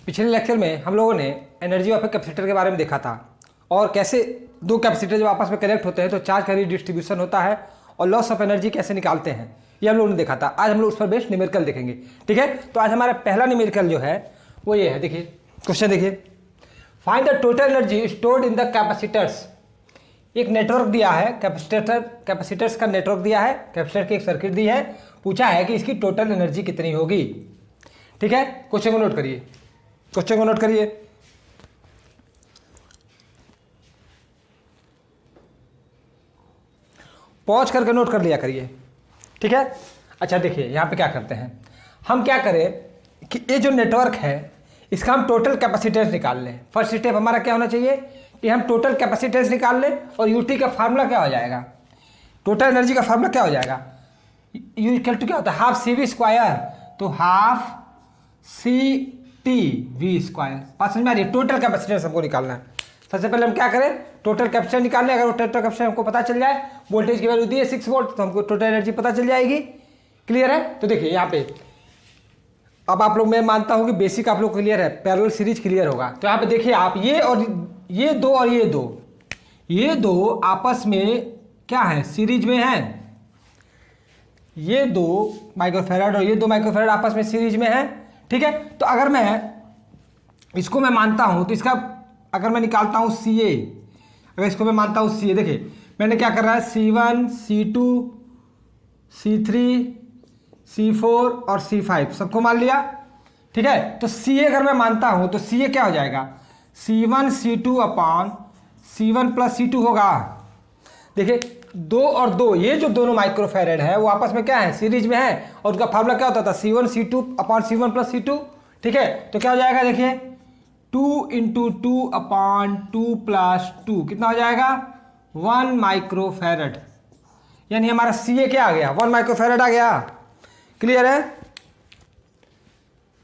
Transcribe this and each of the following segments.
पिछले लेक्चर में हम लोगों ने एनर्जी ऑफ ए कैपेसिटर के बारे में देखा था और कैसे दो कैपेसिटर जब आपस में कनेक्ट होते हैं तो चार्ज का डिस्ट्रीब्यूशन होता है और लॉस ऑफ एनर्जी कैसे निकालते हैं, ये हम लोगों ने देखा था। आज हम लोग उस पर बेस्ड न्यूमेरिकल देखेंगे। ठीक है, तो आज हमारा पहला न्यूमेरिकल जो है वो ये है। देखिए क्वेश्चन देखिए, find the total energy stored in the capacitors. एक नेटवर्क दिया है, कैपेसिटर्स का नेटवर्क दिया है, कैपेसिटर की एक सर्किट दी है, पूछा है कि इसकी टोटल एनर्जी कितनी होगी। ठीक है, क्वेश्चन को नोट करिए, क्वेश्चन को नोट करिए। पॉज करके नोट कर लिया करिए। ठीक है, अच्छा देखिए यहां पे क्या करते हैं, हम क्या करें कि ये जो नेटवर्क है इसका हम टोटल कैपेसिटेंस निकाल लें। फर्स्ट स्टेप हमारा क्या होना चाहिए कि हम टोटल कैपेसिटेंस निकाल लें और यूटी का फार्मूला क्या हो जाएगा, टोटल एनर्जी का फार्मूला क्या हो जाएगा, यू इक्वल टू क्या होता है, हाफ सी वी स्क्वायर, तो half C T V square. बात समझ में आ रही है। टोटल कैपेसिटेंस हमको निकालना है। सबसे पहले हम क्या करें, टोटल कैपेसिटेंस निकाल लें। अगर वो टोटल कैपेसिटेंस हमको पता चल जाए, वोल्टेज की वैल्यू दी है 6 वोल्ट, तो हमको टोटल एनर्जी पता चल जाएगी। क्लियर है। तो देखिए यहाँ पे अब आप लोग, मैं मानता हूँ कि बेसिक आप लोग क्लियर है, पैरेलल सीरीज क्लियर होगा। तो यहाँ पे देखिए आप ये दो और ये दो आपस में क्या है, सीरीज में है। ये 2 माइक्रोफैराड और ये 2 माइक्रोफैराड आपस में सीरीज में है। ठीक है, तो अगर मैं इसको मैं मानता हूं तो इसका अगर मैं निकालता हूं सी ए, अगर इसको मैं मानता हूं सी ए, देखिए मैंने क्या कर रहा है, C1 C2 C3 C4 और C5 सबको मान लिया। ठीक है, तो सी ए अगर मैं मानता हूं तो सी ए क्या हो जाएगा, C1 C2 upon C1 plus C2 होगा। देखिए 2 और 2, ये जो दोनों माइक्रोफैरेड है वो आपस में क्या है, सीरीज में है, और उनका फार्मूला क्या होता था, C1 C2 upon C1 plus C2। ठीक है, तो क्या हो जाएगा, देखिए 2 इंटू 2 अपॉन 2 प्लस 2 कितना हो जाएगा, 1 माइक्रोफैरेड। यानी हमारा सी ए क्या आ गया, 1 माइक्रोफैरेड आ गया। क्लियर है,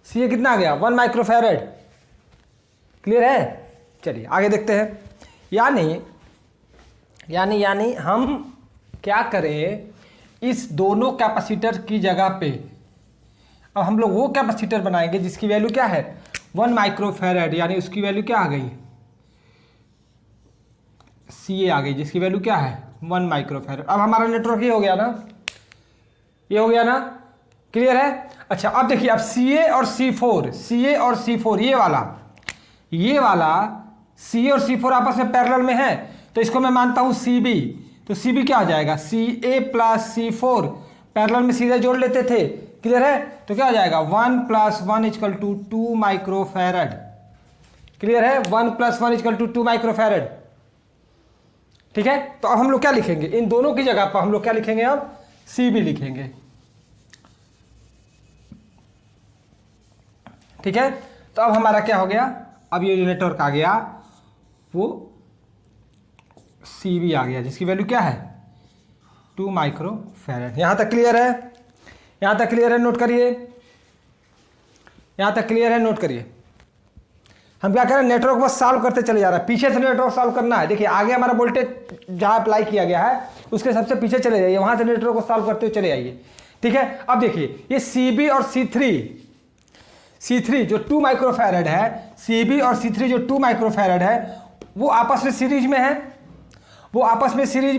सी ए कितना आ गया, 1 माइक्रोफैरेड। क्लियर है। चलिए आगे देखते हैं। यानी हम क्या करें, इस दोनों कैपेसिटर की जगह पे अब हम लोग वो कैपेसिटर बनाएंगे जिसकी वैल्यू क्या है, 1 माइक्रोफैरेड, यानी उसकी वैल्यू क्या आ गई, सी ए आ गई, जिसकी वैल्यू क्या है 1 माइक्रोफैरेड। अब हमारा नेटवर्क ये हो गया ना, ये हो गया ना। क्लियर है। अच्छा अब देखिए, अब सी ए और C4 ये वाला सी ए और C4 आपस में पैरेलल में है, तो इसको मैं मानता हूं CB। तो CB क्या हो जाएगा, CA प्लस C4 पैरेलल में सीधे जोड़ लेते थे। क्लियर है, तो क्या हो जाएगा, 1 plus 1 equal to 2 microfarad. Clear है, 1 प्लस 1 इक्वल टू 2 माइक्रोफैरेड। ठीक है, तो अब हम लोग क्या लिखेंगे, इन दोनों की जगह पर हम लोग क्या लिखेंगे, अब CB लिखेंगे। ठीक है, तो अब हमारा क्या हो गया, अब ये जो नेटवर्क आ गया वो CB आ गया, जिसकी वैल्यू क्या है 2 माइक्रोफैरेड। यहां तक क्लियर है, यहां तक क्लियर है, नोट करिए, यहां तक क्लियर है, नोट करिए। हम क्या करें, नेटवर्क बस सॉल्व करते चले जा रहा है, पीछे से नेटवर्क सॉल्व करना है। देखिए आगे हमारा वोल्टेज जहां अप्लाई किया गया है उसके सबसे पीछे चले जाइए, वहां से नेटवर्क को सॉल्व करते हुए चले आइए। ठीक है, अब देखिए ये CB और C3 जो 2 माइक्रोफैरेड है, CB और C3 जो 2 माइक्रोफैरेड है, वो आपस में सीरीज में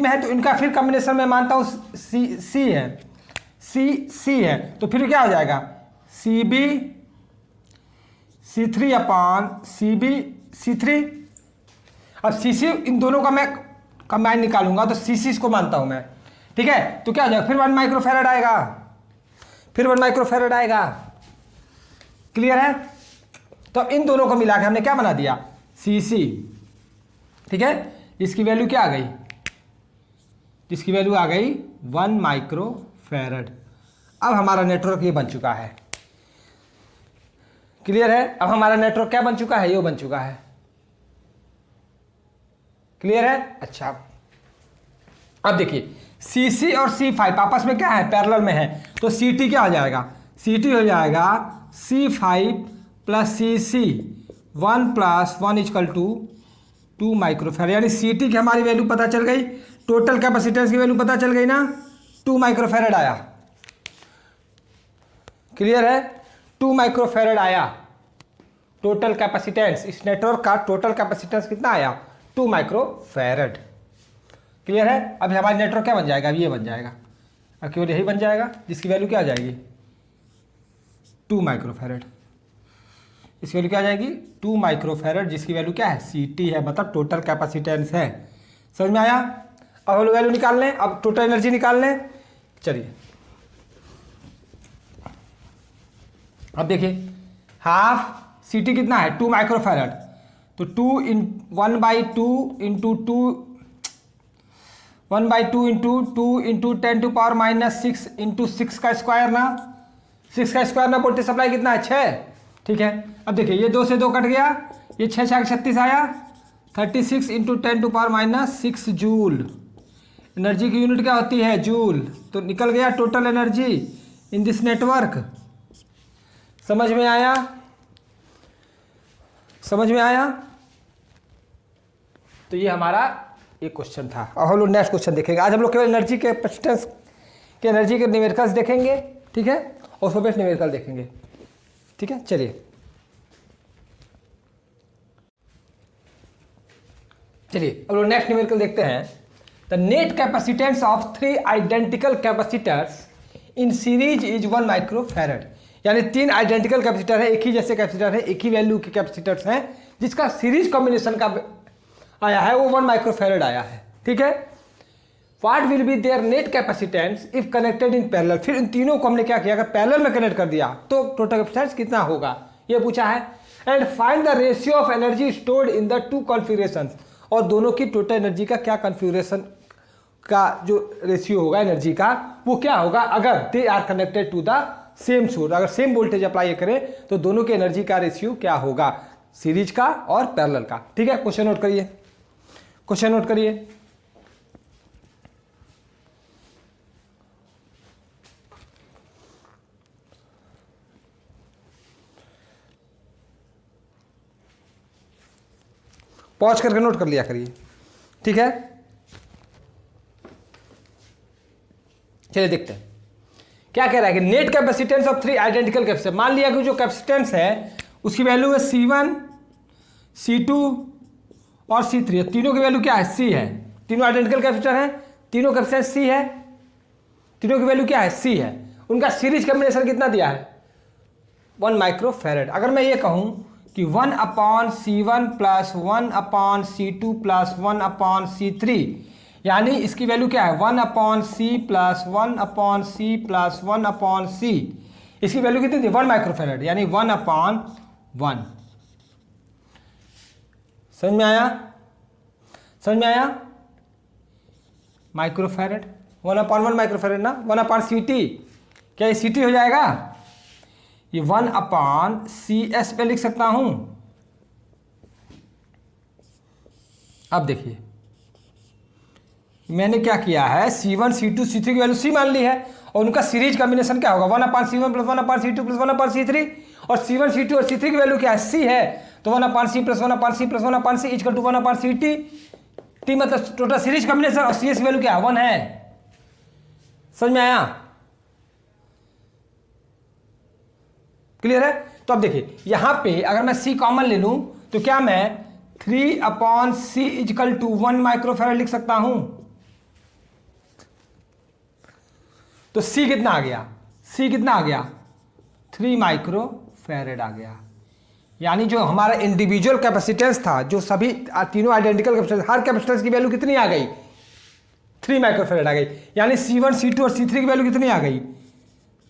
है, तो इनका फिर कॉम्बिनेशन में मानता हूं C है, तो फिर क्या हो जाएगा, CB C3 upon CB C3। अब CC इन दोनों का मैं कंबाइन निकालूंगा तो CC इसको मानता हूं मैं। ठीक है, तो क्या हो जाएगा, फिर 1 माइक्रोफैरेड आएगा, क्लियर है। तो अब इन दोनों को मिला के हमने क्या बना दिया, CC। ठीक है, इसकी वैल्यू क्या आ गई, जिसकी वैल्यू आ गई 1 माइक्रोफैरेड। अब हमारा नेटवर्क ये बन चुका है। क्लियर है, अब हमारा नेटवर्क क्या बन चुका है, ये बन चुका है। क्लियर है। अच्छा अब देखिए CC और C5 आपस में क्या है, पैरेलल में है, तो CT क्या हो जाएगा, CT हो जाएगा C5 plus CC 1 plus 1 equal to 2 microfarad. यानी CT की हमारी वैल्यू पता चल गई, टोटल कैपेसिटेंस की वैल्यू पता चल गई ना, 2 माइक्रोफैरेड आया। क्लियर है, 2 माइक्रोफैरेड आया। टोटल कैपेसिटेंस, इस नेटवर्क का टोटल कैपेसिटेंस कितना आया, 2 माइक्रोफैरड। क्लियर है। अब हमारा नेटवर्क क्या बन जाएगा, अब ये बन जाएगा, अब केवल यही बन जाएगा जिसकी वैल्यू क्या आ जाएगी, 2 माइक्रोफैरड। इसकी वैल्यू क्या आ जाएगी, 2 माइक्रोफैरड, जिसकी वैल्यू क्या है, CT है, मतलब टोटल कैपेसिटेंस है। समझ में आया। अब हम लोग वैल्यू निकाल लें, अब टोटल एनर्जी निकाल लें। चलिए अब देखिए, हाफ CT कितना है, 2 माइक्रोफैरड, तो 2 इन 1/2 इंटू 2 1/2 इंटू 2 इंटू 10⁻⁻6 इंटू 6 का स्क्वायर ना, 6 का स्क्वायर ना, वोल्टेज सप्लाई कितना है, 6। ठीक है। अब देखिए ये 2 से 2 कट गया, ये 6 6 36 आया, 36 इंटू 10⁻⁻6 जूल। एनर्जी की यूनिट क्या होती है, जूल। तो निकल गया total energy in this network. समझ में आया, समझ में आया। तो ये हमारा एक क्वेश्चन था। अब हम लोग नेक्स्ट क्वेश्चन देखेंगे। आज हम लोग केवल एनर्जी के कैपेसिटेंस के एनर्जी के न्यूमेरिकल्स देखेंगे, ठीक है, और उसमें बेस्ट न्यूमेरिकल देखेंगे। ठीक है, चलिए अब लोग नेक्स्ट न्यूमेरिकल देखते हैं। The net capacitance of 3 identical capacitors in series is 1 microfarad. यानी 3 आइडेंटिकल कैपेसिटर है, एक ही जैसे कैपेसिटर है, एक ही वैल्यू के कैपेसिटर्स हैं, जिसका सीरीज कॉम्बिनेशन का आया है वो 1 माइक्रोफैरड आया है। ठीक है। What will be there net capacitance if connected in parallel. फिर इन तीनों को हमने क्या किया, अगर पैरेलल में कनेक्ट कर दिया तो टोटल कैपेसिटेंस कितना होगा, ये पूछा है। And find the ratio of energy stored in the 2 configurations. और दोनों की टोटल एनर्जी का क्या कॉन्फ़िगरेशन का जो रेशियो होगा एनर्जी का, वो क्या होगा अगर they are connected to the same source. अगर सेम वोल्टेज अप्लाई करें तो दोनों के एनर्जी का रेशियो क्या होगा, सीरीज का और पैरेलल का। ठीक है, क्वेश्चन नोट करिए, क्वेश्चन नोट करिए। पॉज करके नोट कर लिया करिए। ठीक है, चलिए देखते हैं क्या कह रहा है कि net capacitance of 3 identical capacitor. मान लिया कि जो कैपेसिटेंस है उसकी वैल्यू है C1, C2 और C3। तीनों की वैल्यू क्या है, C है। तीनों आइडेंटिकल कैपेसिटर हैं, तीनों कैपेसिटेंस C है, तीनों की वैल्यू क्या है, C है। उनका सीरीज कॉम्बिनेशन कितना दिया है, 1 माइक्रोफैरड। अगर मैं ये कहूं कि 1/C1 plus 1/C2 plus 1/C3, यानी इसकी वैल्यू क्या है, 1/C plus 1/C plus 1/C। इसकी वैल्यू कितनी थी, 1 माइक्रोफैरड, यानी 1/1। समझ में आया, समझ में आया। माइक्रोफैरड 1/1 माइक्रोफैरड ना, 1/CT, क्या ये CT हो जाएगा, ये 1/CS पे लिख सकता हूं। अब देखिए मैंने क्या किया है, C1 C2 C3 की वैल्यू C मान ली है, और उनका सीरीज कॉम्बिनेशन क्या होगा, 1/C1 plus 1/C2 plus 1/C3। और C1 C2 और C3 की वैल्यू क्या है, C है, तो 1/C plus 1/C plus 1/C equal to 1/CT। T मतलब टोटल सीरीज कॉम्बिनेशन, और CS की वैल्यू क्या है, 1 है। समझ में आया, क्लियर है। तो अब देखिए यहां पे अगर मैं C कॉमन ले लूं तो क्या मैं 3/C इक्वल टू 1 माइक्रोफैरड लिख सकता हूं। तो C कितना आ गया, C कितना आ गया, 3 माइक्रोफैरड आ गया। यानी जो हमारा इंडिविजुअल कैपेसिटेंस था, जो सभी तीनों आइडेंटिकल कैपेसिटेंस, हर कैपेसिटेंस की वैल्यू कितनी आ गई, 3 माइक्रोफैरड आ गई। यानी C1 C2 और C3 की वैल्यू कितनी आ गई,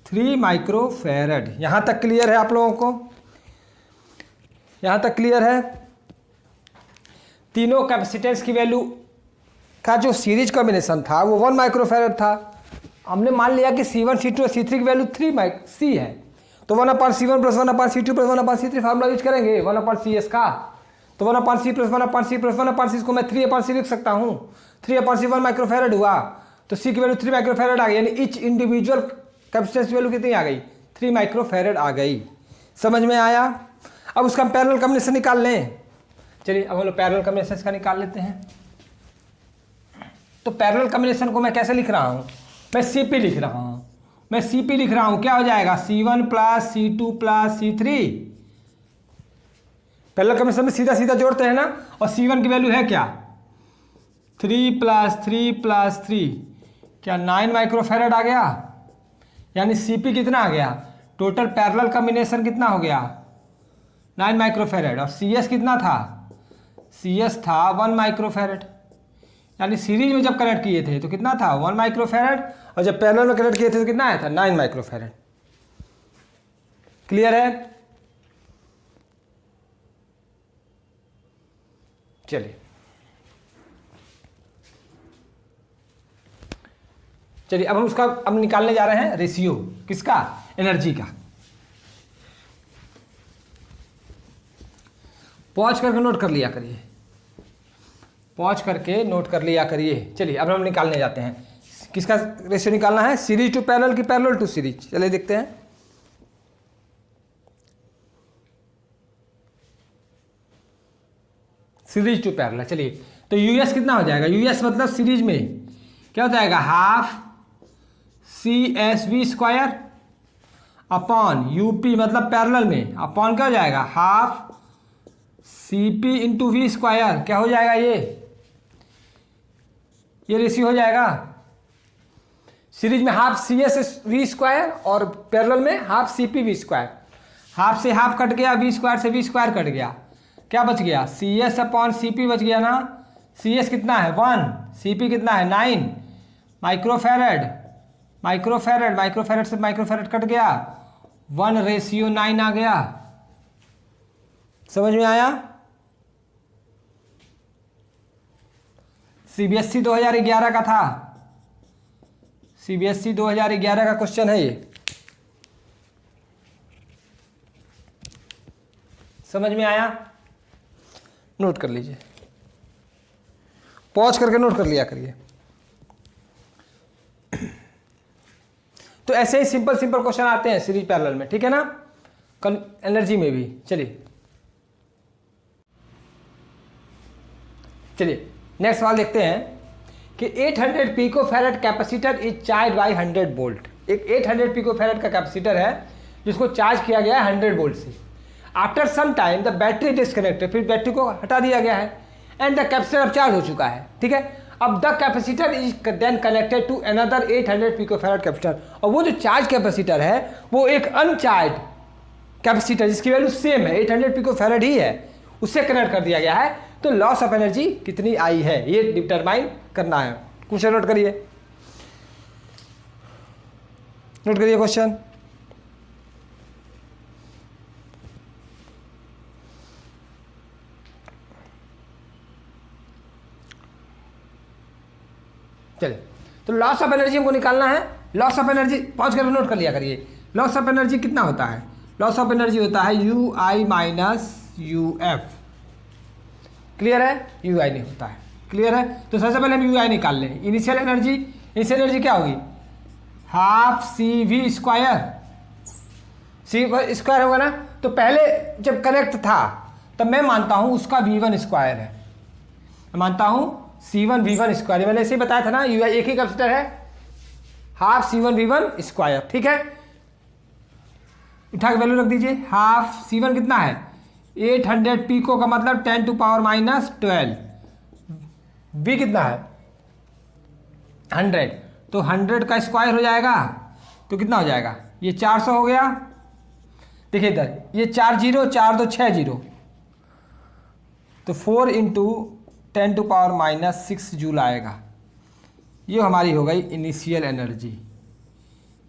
3 माइक्रोफैरड। यहां तक क्लियर है आप लोगों को, यहां तक क्लियर है। तीनों कैपेसिटेंस की वैल्यू का जो सीरीज कॉम्बिनेशन था वो 1 माइक्रोफैरड था। हमने मान लिया कि C1 C2 और C3 की वैल्यू 3C है, तो 1/C1 plus 1/C2 plus 1/C3 formula use करेंगे 1/CS का। तो 1/C plus 1/C plus 1/C इसको मैं 3/C लिख सकता हूँ। 3/C 1 माइक्रोफैरड हुआ, तो C की वैल्यू 3 माइक्रोफैरड आ गई। यानी ईच इंडिविजुअल कैपेसिटेंस की वैल्यू कितनी आ गई, 3 माइक्रोफैरड आ गई। समझ में आया। अब उसका पैरेलल कॉम्बिनेशन निकाल लें। चलिए अब हम लोग पैरेलल कॉम्बिनेशन का निकाल लेते हैं। तो पैरेलल कॉम्बिनेशन को मैं कैसे लिख रहा हूँ, मैं CP लिख रहा हूँ, मैं CP लिख रहा हूँ। क्या हो जाएगा, C1 plus C2 plus C3 parallel combination में सीधा सीधा जोड़ते हैं ना, और C1 की वैल्यू है क्या 3 + 3 + 3 क्या 9 माइक्रोफैरड आ गया, यानी CP कितना आ गया, टोटल पैरेलल कॉम्बिनेशन कितना हो गया 9 माइक्रोफैरड, और CS कितना था, CS था 1 माइक्रोफैरड, यानी सीरीज में जब कनेक्ट किए थे तो कितना था 1 माइक्रोफैरड, और जब पैरेलल में कनेक्ट किए थे तो कितना आया था 9 माइक्रोफैरड। क्लियर है? चलिए चलिए अब हम उसका अब निकालने जा रहे हैं रेशियो, किसका, एनर्जी का। पॉज करके नोट कर लिया करिए, पॉज करके नोट कर लिया करिए। चलिए अब हम निकालने जाते हैं, किसका रेशियो निकालना है, सीरीज टू पैरेलल की पैरेलल टू सीरीज। चलिए देखते हैं। सीरीज टू पैरेलल, चलिए तो यूएस कितना हो जाएगा, यूएस मतलब सीरीज में क्या हो जाएगा, ½ CSV² अपॉन यूपी मतलब पैरेलल में अपॉन क्या हो जाएगा ½ CP × V², क्या हो जाएगा ये रेशियो हो जाएगा। सीरीज में ½ CSV² और पैरेलल में ½ CPV², हाफ से हाफ कट गया, V² से V² कट गया, क्या बच गया CS/CP बच गया ना। CS कितना है 1, CP कितना है 9 माइक्रोफैरड, माइक्रोफैरड से माइक्रोफैरड कट गया, 1:9 आ गया। समझ में आया? CBSE 2011 का था, CBSE 2011 का क्वेश्चन है ये, समझ में आया? नोट कर लीजिए, पॉज करके नोट कर लिया करिए। तो ऐसे ही सिंपल क्वेश्चन आते हैं सीरीज पैरेलल में, ठीक है ना, एनर्जी में भी। चलिए नेक्स्ट सवाल देखते हैं कि 800 picofarad capacitor is charge by 100 volt. एक 800 पिकोफैरड का कैपेसिटर है जिसको चार्ज किया गया है 100 वोल्ट से। After some time the battery disconnected, फिर बैटरी को हटा दिया गया है, एंड द कैपेसिटर अब चार्ज हो चुका है, ठीक है। अब the capacitor is then connected to another 800 picofarad capacitor, और वो जो चार्ज कैपेसिटर है वो एक अनचार्ज कैपेसिटर जिसकी वैल्यू सेम है 800 पिकोफैरड ही है, उससे कनेक्ट कर दिया गया है। तो लॉस ऑफ एनर्जी कितनी आई है ये डिटरमाइन करना है। क्वेश्चन नोट करिए, नोट करिए क्वेश्चन। चलिए तो लॉस ऑफ एनर्जी हमको निकालना है। लॉस ऑफ एनर्जी पहुंच कर नोट कर लिया करिए। लॉस ऑफ एनर्जी कितना होता है, लॉस ऑफ एनर्जी होता है UI - UF। क्लियर है? UI नहीं होता है, क्लियर है। तो सबसे पहले हम UI निकाल लें। इनिशियल एनर्जी क्या होगी, ½ CV², C² होगा ना। तो पहले जब कनेक्ट था तब मैं मानता हूं उसका V1² है, मैं मानता हूं C1 V1², मैंने ऐसे ही बताया था ना, UI एक ही कैपेसिटर है, ½ C1 V1², ठीक है। उठा के वैल्यू रख दीजिए। ½ C1 कितना है 800 पिको का मतलब 10⁻12, V कितना है 100, तो 100 का स्क्वायर हो जाएगा तो कितना हो जाएगा, ये 400 हो गया। देखिए इधर ये 4 0, 4 2 6 0, तो 4 × 10⁻6 जूल आएगा। ये हमारी हो गई इनिशियल एनर्जी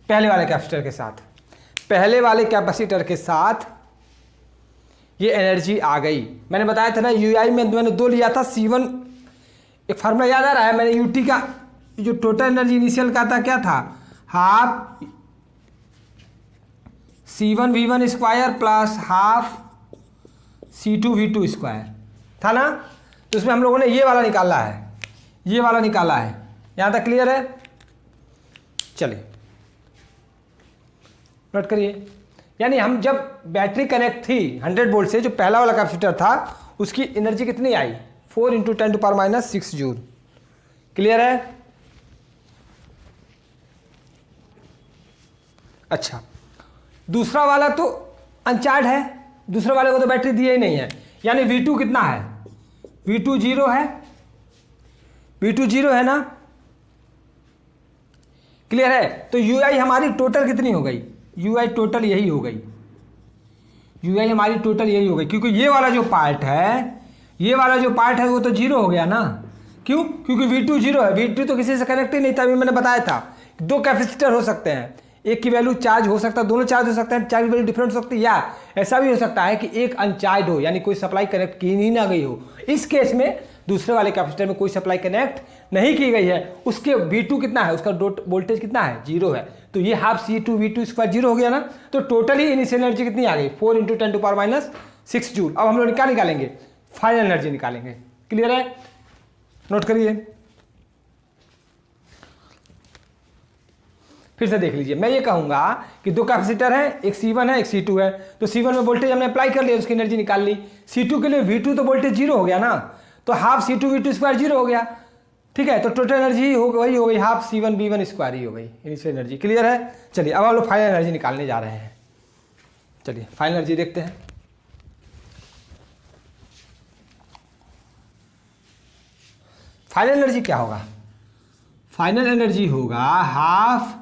पहले वाले कैपेसिटर के साथ। पहले वाले कैपेसिटर के साथ ये एनर्जी आ गई। मैंने बताया था ना UI में मैंने 2 लिया था, C1 एक फार्मूला याद आ रहा है, मैंने UT का जो टोटल एनर्जी इनिशियल का था क्या था, ½ C1 V1² plus ½ C2 V2² था ना। तो उसमें हम लोगों ने ये वाला निकाला है, ये वाला निकाला है। यहाँ तक क्लियर है? चलिए नोट करिए। यानी हम जब बैटरी कनेक्ट थी 100 वोल्ट से, जो पहला वाला कैपेसिटर था उसकी एनर्जी कितनी आई 4 × 10⁻6 जूल। क्लियर है? अच्छा, दूसरा वाला तो अनचार्ज है, दूसरे वाले को तो बैटरी दी ही नहीं है। यानी V2 कितना है, V2 जीरो है, V2 जीरो है ना, क्लियर है। तो UI हमारी टोटल कितनी हो गई, UI टोटल यही हो गई, UI हमारी टोटल यही हो गई, क्योंकि ये वाला जो पार्ट है, ये वाला जो पार्ट है वो तो जीरो हो गया ना। क्यों, क्योंकि V2 जीरो है, V2 तो किसी से कनेक्ट ही नहीं था। अभी मैंने बताया था दो कैपेसिटर हो सकते हैं, एक की वैल्यू चार्ज हो सकता है, दोनों चार्ज हो सकते हैं, चार्ज वैल्यू डिफरेंट हो सकती है, या ऐसा भी हो सकता है कि एक अनचार्ज हो, यानी कोई सप्लाई कनेक्ट की ही ना गई हो। इस केस में दूसरे वाले कैपेसिटर में कोई सप्लाई कनेक्ट नहीं की गई है, उसके V2 कितना है, उसका वोल्टेज कितना है, जीरो है। तो ये half C2 V2 square zero हो गया ना। तो टोटली इनिशियल एनर्जी कितनी आ गई, 4 × 10⁻⁶ जूल। अब हम लोग क्या निकालेंगे, फाइनल एनर्जी निकालेंगे। क्लियर है, नोट करिए, फिर से देख लीजिए। मैं ये कहूंगा कि दो कैपेसिटर है, एक C1 है, एक C2 है। तो C1 में वोल्टेज हमने अप्लाई कर लिया, उसकी एनर्जी निकाल ली। C2 के लिए V2 तो वोल्टेज जीरो हो गया ना, तो half C2 V2 square zero हो गया। ठीक है, तो टोटल एनर्जी वही हो गई, हाफ C1 V1 स्क्वायर ही हो गई इनिशियल एनर्जी। क्लियर है। चलिए अब हम लोग फाइनल एनर्जी निकालने जा रहे हैं। चलिए फाइनल एनर्जी देखते हैं। फाइनल एनर्जी क्या होगा, फाइनल एनर्जी होगा half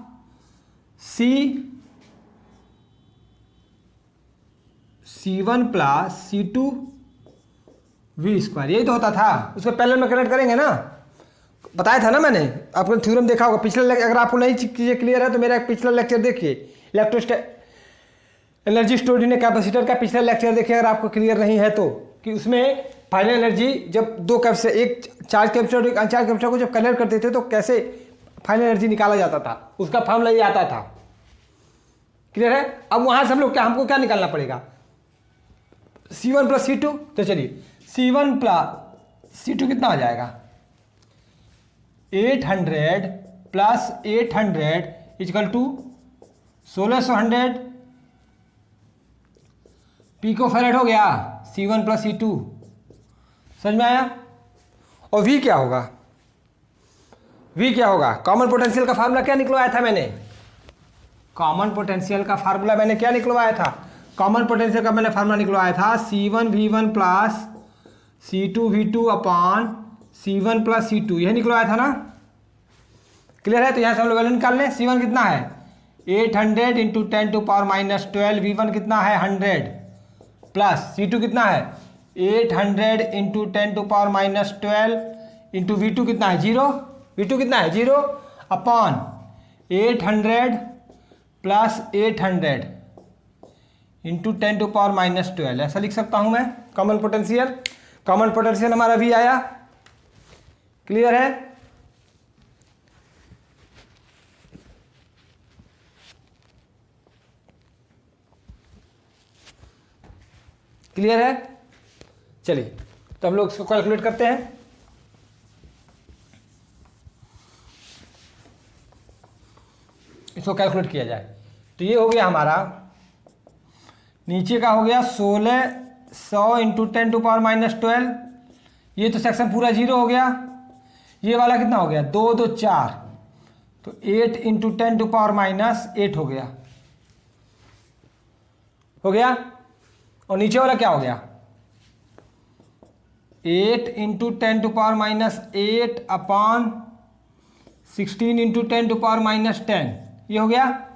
C1 + C2 V square, यही तो होता था। उसको पैरेलल में कनेक्ट करेंगे ना, बताया था ना मैंने, आपने थ्योरम देखा होगा पिछले। अगर आपको नई चीज़ें क्लियर है तो मेरा पिछला लेक्चर देखिए, एनर्जी स्टोर्ड इन कैपेसिटर का पिछला लेक्चर देखिए अगर आपको क्लियर नहीं है तो, कि उसमें फाइनल एनर्जी जब दो कैपेसिटर, एक चार्ज कैपेसिटर और एक अनचार्ज कैपेसिटर को जब कनेक्ट करते थे तो कैसे फाइनल एनर्जी निकाला जाता था, उसका फॉर्मूला ये आता था। क्लियर है। अब वहां से हम लोग हमको क्या निकालना पड़ेगा, C1 + C2। तो चलिए C1 + C2 कितना हो जाएगा, 800 + 800 = 1600 पिकोफैरेड हो गया C1 + C2। समझ में आया। और V क्या होगा, V क्या होगा, कॉमन पोटेंशियल का फार्मूला क्या निकलवाया था मैंने, कॉमन पोटेंशियल का फार्मूला मैंने क्या निकलवाया था, कॉमन पोटेंशियल का मैंने फार्मूला निकलवाया था C1 V1 + C2 V2 / C1 + C2, यही निकलवाया था ना। क्लियर है। तो यहाँ से हम लोग वैल्यू निकाल लें। C1 कितना है, 800 × 10⁻12, V1 कितना है 100, प्लस C2 कितना है 800 × 10⁻12 इंटू V2 कितना है 0, V2 कितना है 0 अपॉन 800 + 800 इंटू 10⁻12, ऐसा लिख सकता हूं मैं कॉमन पोटेंशियल। कॉमन पोटेंशियल हमारा भी आया। क्लियर है। क्लियर है। चलिए तो हम लोग इसको कैलकुलेट करते हैं। इसको कैलकुलेट किया जाए तो ये हो गया हमारा, नीचे का हो गया 1600 × 10⁻12, ये तो सेक्शन पूरा 0 हो गया। ये वाला कितना हो गया 2 2 4, तो 8 × 10⁻8 हो गया, हो गया। और नीचे वाला क्या हो गया 8 × 10⁻8 अपॉन 16 × 10⁻10, ये हो गया।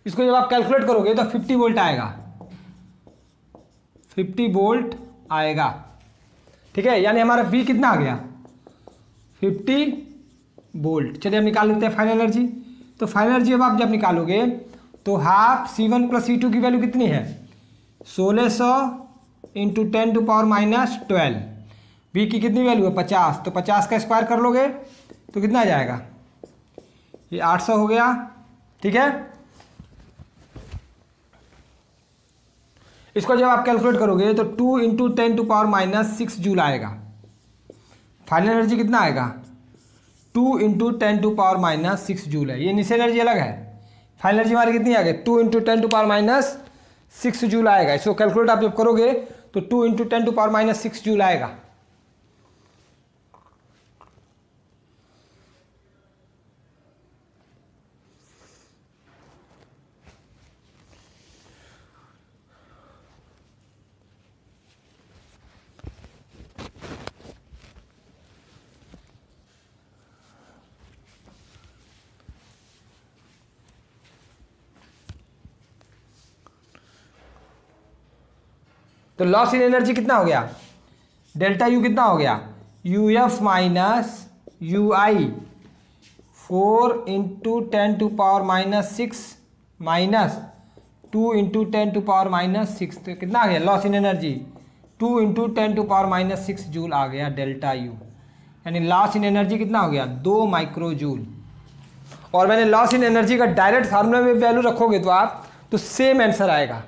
इसको जब आप कैलकुलेट करोगे तो 50 वोल्ट आएगा, 50 वोल्ट आएगा। ठीक है, यानी हमारा V कितना आ गया 50 वोल्ट। चलिए हम निकाल लेते हैं फाइनल एनर्जी। तो फाइनल एनर्जी अब आप जब निकालोगे तो हाफ C1 + C2 की वैल्यू कितनी है 1600 × 10⁻12, V की कितनी वैल्यू है 50, तो 50 का स्क्वायर कर लोगे तो कितना आ जाएगा, ये 800 हो गया। ठीक है, इसको जब आप कैलकुलेट करोगे तो 2 × 10⁻6 जूल आएगा। फाइनल एनर्जी कितना आएगा 2 × 10⁻6 जूल है। ये इनिशियल एनर्जी अलग है, फाइनल एनर्जी हमारी कितनी आ गई 2 × 10⁻6 जूल आएगा। इसको कैलकुलेट आप जब करोगे तो 2 × 10⁻6 जूल आएगा। तो लॉस इन एनर्जी कितना हो गया, डेल्टा यू कितना हो गया, U f minus U i 4 into 10⁻⁻6 minus 2 into 10⁻⁻6, तो कितना आ गया loss in energy, 2 into 10⁻⁻6 joule आ गया डेल्टा यू, यानी लॉस इन एनर्जी कितना हो गया 2 माइक्रो जूल। और मैंने लॉस इन एनर्जी का डायरेक्ट फार्मूला में वैल्यू रखोगे तो आप तो सेम आंसर आएगा,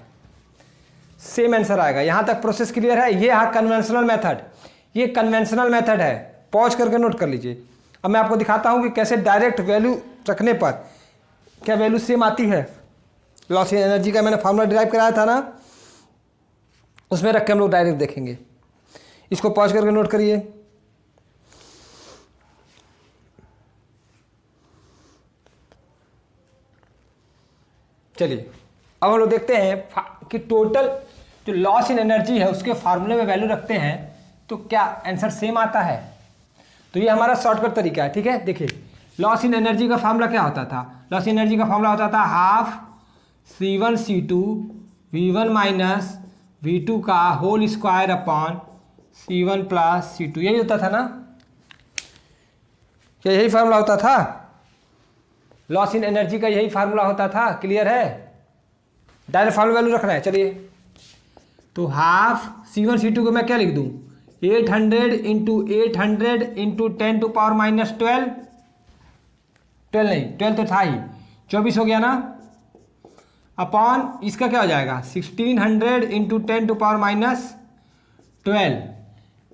सेम आंसर आएगा। यहाँ तक प्रोसेस क्लियर है। ये है कन्वेंशनल मेथड, ये कन्वेंशनल मेथड है, पॉज करके नोट कर लीजिए। अब मैं आपको दिखाता हूँ कि कैसे डायरेक्ट वैल्यू रखने पर क्या वैल्यू सेम आती है। लॉस इन एनर्जी का मैंने फार्मूला डिराइव कराया था ना, उसमें रख के हम लोग डायरेक्ट देखेंगे। इसको पॉज करके नोट करिए। चलिए अब हम लोग देखते हैं कि टोटल जो लॉस इन एनर्जी है उसके फार्मूले में वैल्यू रखते हैं तो क्या आंसर सेम आता है। तो ये हमारा शॉर्टकट तरीका है, ठीक है। देखिए लॉस इन एनर्जी का फार्मूला क्या होता था, लॉस इन एनर्जी का फार्मूला होता था half C1 C2 V1 minus V2 का whole square upon C1 plus C2, यही होता था ना, क्या यही फार्मूला होता था, लॉस इन एनर्जी का यही फार्मूला होता था। क्लियर है, डायरेक्ट फार्मूला वैल्यू रखना है। चलिए तो हाफ C1 C2 को मैं क्या लिख दूं, 800 इंटू 800 इंटू 10⁻12 नहीं 12 तो था ही, 24 हो गया ना, अपॉन इसका क्या हो जाएगा 1600 इंटू 10⁻12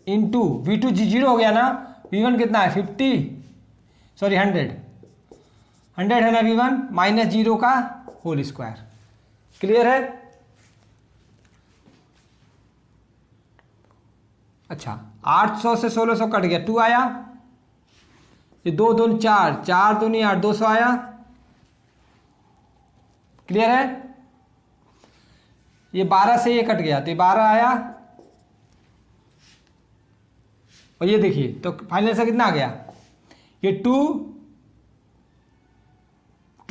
इंटू V2 जीरो हो गया ना, V1 कितना है 100 है ना V1 माइनस 0 का होल स्क्वायर। क्लियर है। अच्छा 800 से 1600 कट गया, 2 आया, ये 2 2 4 4 2 8 200 आया। क्लियर है। ये 12 से ये कट गया तो ये 12 आया, और ये देखिए तो फाइनल से कितना आ गया, ये 2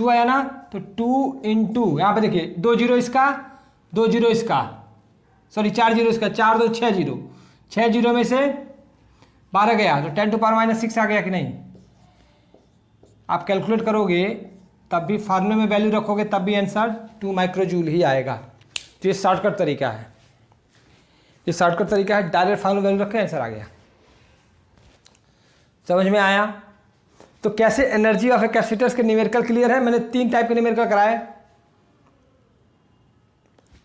आया ना, तो 2 इंटू यहाँ पे देखिए 2 जीरो इसका 2 जीरो इसका, सॉरी 4 जीरो इसका, 4 2 6 जीरो, 6 जीरो में से 12 गया तो 10⁻⁻6 आ गया कि नहीं। आप कैलकुलेट करोगे तब भी फार्मूले में वैल्यू रखोगे तब भी आंसर 2 माइक्रोजूल ही आएगा। तो ये शॉर्टकट तरीका है, ये शॉर्टकट तरीका है, डायरेक्ट फार्मूला वैल्यू रखे आंसर आ गया। समझ में आया। तो कैसे एनर्जी ऑफ ए कैपेसिटर्स के न्यूमेरिकल क्लियर है। मैंने 3 टाइप के न्यूमेरिकल कराए,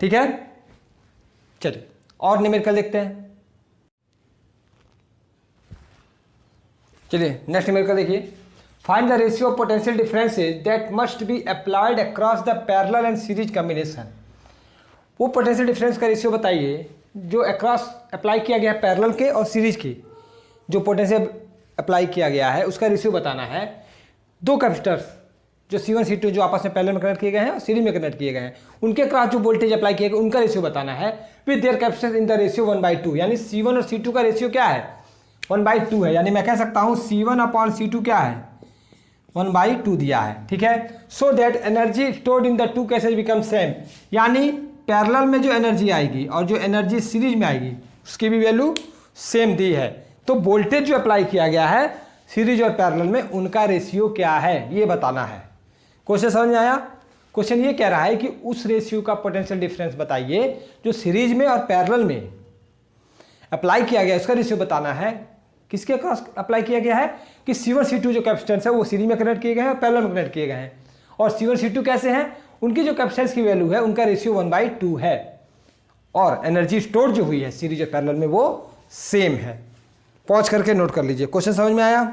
ठीक है। चलिए और न्यूमेरिकल देखते हैं। चलिए नेक्स्ट न्यूमेरिकल देखिए, find the ratio of potential differences that must be applied across the parallel and series combination. वो पोटेंशियल डिफरेंस का रेशियो बताइए जो अक्रॉस अप्लाई किया गया है पैरेलल के और सीरीज की, जो पोटेंशियल अप्लाई किया गया है उसका रेशियो बताना है। 2 कैपेसिटर्स जो C1 C2 जो आपस में पैरेलल में कनेक्ट किए गए हैं और सीरीज में कनेक्ट किए गए हैं, उनके क्रॉस जो वोल्टेज अप्लाई किया गया उनका रेशियो बताना है with their capacitance in the ratio 1/2। यानी C1 और C2 का रेशियो क्या है 1/2 है, यानी मैं कह सकता हूँ C1/C2 क्या है 1/2 दिया है, ठीक है। So that energy stored in the 2 cases become same, यानी पैरेलल में जो एनर्जी आएगी और जो एनर्जी सीरीज में आएगी उसकी भी वैल्यू सेम दी है। तो वोल्टेज जो अप्लाई किया गया है सीरीज और पैरेलल में उनका रेशियो क्या है ये बताना है। क्वेश्चन समझ में आया। क्वेश्चन ये कह रहा है कि उस रेशियो का पोटेंशियल डिफरेंस बताइए जो सीरीज में और पैरेलल में अप्लाई किया गया, उसका रेशियो बताना है। किसके क्रॉस अप्लाई किया गया है कि C1 C2 जो कैपेसिटेंस है वो सीरीज में कनेक्ट किए गए हैं और पैरेलल में कनेक्ट किए गए हैं, और C1 C2 कैसे हैं, उनकी जो कैपेसिटेंस की वैल्यू है उनका रेशियो 1/2 है, और एनर्जी स्टोर जो हुई है सीरीज और पैरेलल में वो सेम है। पॉज करके नोट कर लीजिए। क्वेश्चन समझ में आया।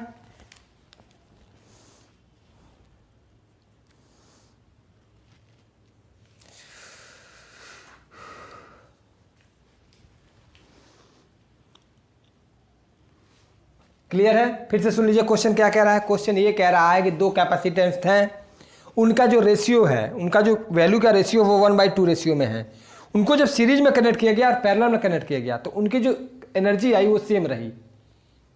क्लियर है। फिर से सुन लीजिए क्वेश्चन क्या कह रहा है। क्वेश्चन ये कह रहा है कि 2 कैपेसिटेंस हैं, उनका जो रेशियो है, उनका जो वैल्यू का रेशियो वो 1/2 रेशियो में है। उनको जब सीरीज में कनेक्ट किया गया और पैरेलल में कनेक्ट किया गया तो उनकी जो एनर्जी आई वो सेम रही,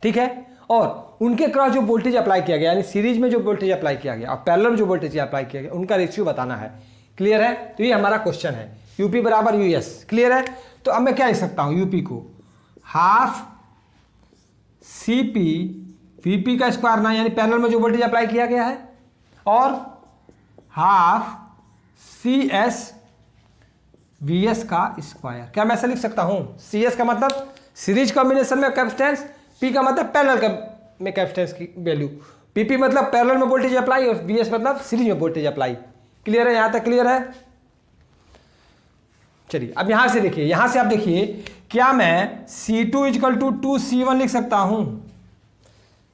ठीक है। और उनके क्रॉस जो वोल्टेज अप्लाई किया गया, यानी सीरीज में जो वोल्टेज अप्लाई किया गया और पैरेलल में जो वोल्टेज अप्लाई किया गया, उनका रेशियो बताना है। क्लियर है। तो ये हमारा क्वेश्चन है। यूपी बराबर यूएस। क्लियर है? तो अब मैं क्या लिख सकता हूँ, यूपी को हाफ सीपी वीपी का स्क्वायर ना, यानी पैरेलल में जो वोल्टेज अप्लाई किया गया है, और half C S V S का स्क्वायर। क्या मैं ऐसा लिख सकता हूँ? सी एस का मतलब सीरीज कॉम्बिनेशन में कैपेसिटेंस, पी का मतलब पैरेलल में कैपेसिटेंस की वैल्यू, पीपी मतलब पैरेलल में वोल्टेज अप्लाई, और वी एस मतलब सीरीज में वोल्टेज अप्लाई। क्लियर है? यहाँ तक क्लियर है? चलिए अब यहाँ से देखिए, यहाँ से आप देखिए, क्या मैं C2 इजकल टू 2C1 लिख सकता हूँ?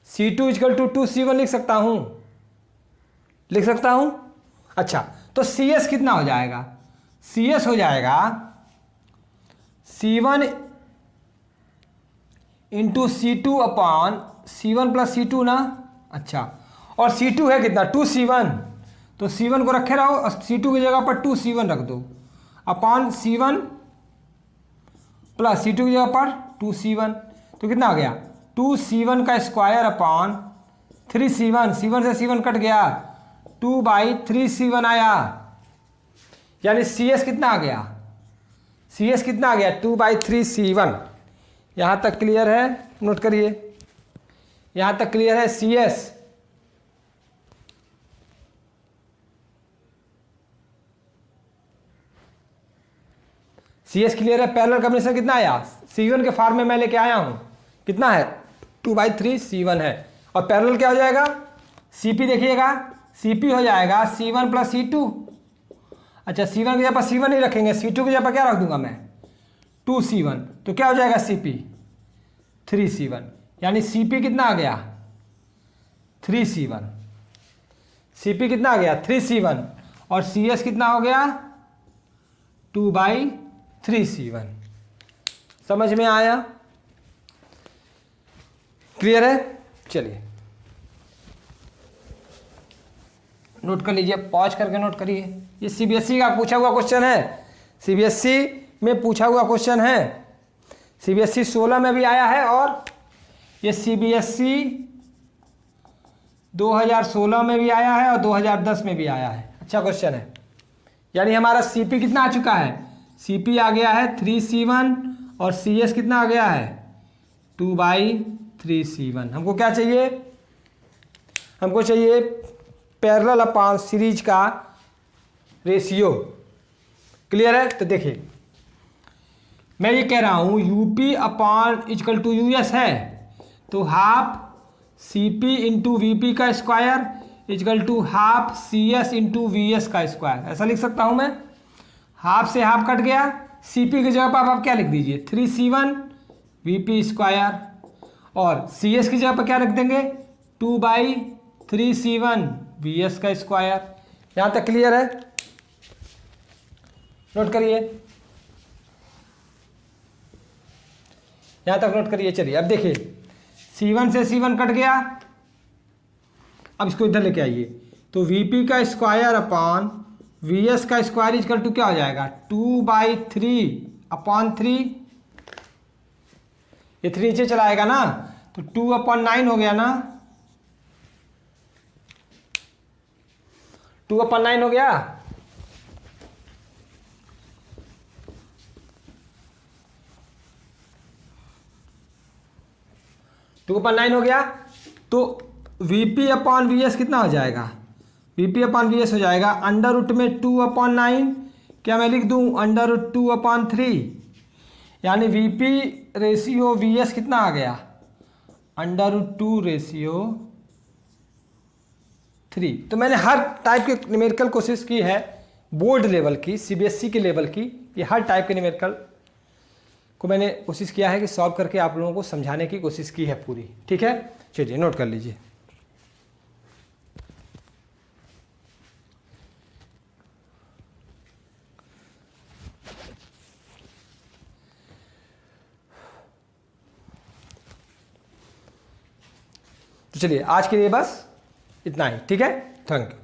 C2 इजकल टू 2C1 लिख सकता हूँ? लिख सकता हूँ? अच्छा, तो CS कितना हो जाएगा? CS हो जाएगा C1 into C2 upon C1 plus C2 ना। अच्छा, और C2 है कितना? 2C1, तो C1 को रखे रहो और C2 की जगह पर 2C1 रख दो, अपॉन C1 प्लस C2 की जगह पर 2C1, तो कितना आ गया? 2C1 का स्क्वायर अपॉन 3C1, C1 से C1 कट गया, 2/3C1 आया, यानी CS कितना आ गया? CS कितना आ गया? 2/3C1। यहाँ तक क्लियर है? नोट करिए, यहाँ तक क्लियर है? CS क्लियर है? पैरेलल कॉम्बिनेशन कितना आया? C1 के फॉर्म में मैं लेके आया हूँ, कितना है? 2/3C1 है, और पैरेलल क्या हो जाएगा? CP देखिएगा, CP हो जाएगा C1 प्लस C2। अच्छा, C1 की जगह पर C1 ही रखेंगे, C2 की जगह पर क्या रख दूंगा मैं? 2C1, तो क्या हो जाएगा? CP 3C1, यानी CP कितना आ गया? 3C1। CP कितना आ गया? 3C1, और CS कितना हो गया? 2/3C1। समझ में आया? क्लियर है? चलिए नोट कर लीजिए, पॉज करके नोट करिए। ये सीबीएसई का पूछा हुआ क्वेश्चन है, सीबीएसई में पूछा हुआ क्वेश्चन है, सीबीएसई 16 में भी आया है, और ये सीबीएसई 2016 में भी आया है और 2010 में भी आया है। अच्छा क्वेश्चन है। यानी हमारा सीपी कितना आ चुका है? सीपी आ गया है 3C1, और सीएस कितना आ गया है? 2/3C1। हमको क्या चाहिए? हमको चाहिए पैरेलल अपॉन सीरीज का रेशियो। क्लियर है? तो देखिए, मैं ये कह रहा हूँ UP upon equal to US है, तो हाफ सीपी इंटू वीपी का square equal to half CS into VS का स्क्वायर। ऐसा लिख सकता हूँ मैं। हाफ से हाफ कट गया, सीपी की जगह पर आप क्या लिख दीजिए? 3C1 वीपी स्क्वायर, और सीएस की जगह पर क्या रख देंगे? 2/3C1 वीएस का स्क्वायर। यहाँ तक क्लियर है? नोट करिए, यहाँ तक नोट करिए। चलिए अब देखिए, C1 से C1 कट गया, अब इसको इधर लेके आइए, तो VP का स्क्वायर अपॉन VS का स्क्वायर इजकल टू क्या हो जाएगा? 2/3/3। ये 3 नीचे चला आएगा ना, तो 2/9 हो गया ना, 2/9 हो गया। टू अपन 9 हो गया, तो VP अपॉन VS कितना हो जाएगा? VP अपॉन VS हो जाएगा अंडर रूट में 2/9, क्या मैं लिख दूं? अंडर रूट 2/3, यानी VP रेशियो VS कितना आ गया? Under root 2 ratio 3। तो मैंने हर टाइप के न्यूमेरिकल कोशिश की है, बोर्ड लेवल की, सीबीएसई के लेवल की, ये हर टाइप के न्यूमेरिकल को मैंने कोशिश किया है कि सॉल्व करके आप लोगों को समझाने की कोशिश की है पूरी। ठीक है? चलिए नोट कर लीजिए। तो चलिए आज के लिए बस इतना ही। ठीक है? Thank you.